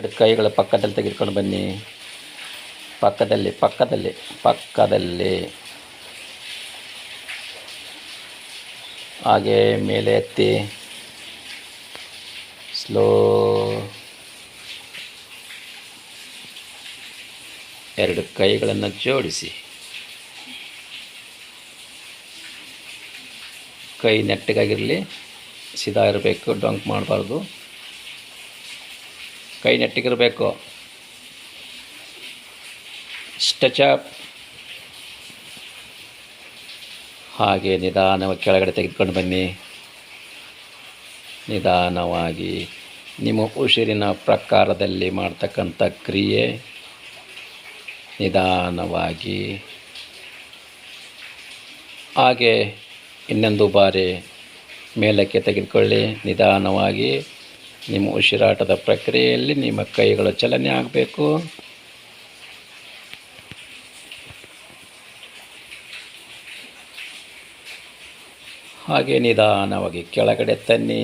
ಎರಡು ಕೈಗಳ ಪಕ್ಕದಲ್ಲಿ ತೆಗೆದುಕೊಂಡು ಬನ್ನಿ. ಪಕ್ಕದಲ್ಲಿ ಹಾಗೆ ಮೇಲೆ ಎತ್ತಿ ಸ್ಲೋ. ಎರಡು ಕೈಗಳನ್ನು ಜೋಡಿಸಿ, ಕೈ ನೆಟ್ಟಗಾಗಿರಲಿ, ಸೀದಾ ಇರಬೇಕು, ಡೊಂಕ್ ಮಾಡಬಾರ್ದು. ಕೈ ನೆಟ್ಟಗಿರಬೇಕು. Stretch up. ಹಾಗೆ ನಿಧಾನವಾಗಿ ಕೆಳಗಡೆ ತೆಗೆದುಕೊಂಡು ಬನ್ನಿ. ನಿಧಾನವಾಗಿ ನಿಮ್ಮ ಉಸಿರಿನ ಪ್ರಕಾರದಲ್ಲಿ ಮಾಡ್ತಕ್ಕಂಥ ಕ್ರಿಯೆ. ನಿಧಾನವಾಗಿ ಹಾಗೆ ಇನ್ನೊಂದು ಬಾರಿ ಮೇಲಕ್ಕೆ ತೆಗೆದುಕೊಳ್ಳಿ. ನಿಧಾನವಾಗಿ ನಿಮ್ಮ ಉಸಿರಾಟದ ಪ್ರಕ್ರಿಯೆಯಲ್ಲಿ ನಿಮ್ಮ ಕೈಗಳು ಚಲನೆ ಆಗಬೇಕು. ಹಾಗೆ ನಿಧಾನವಾಗಿ ಕೆಳಗಡೆ ತನ್ನಿ.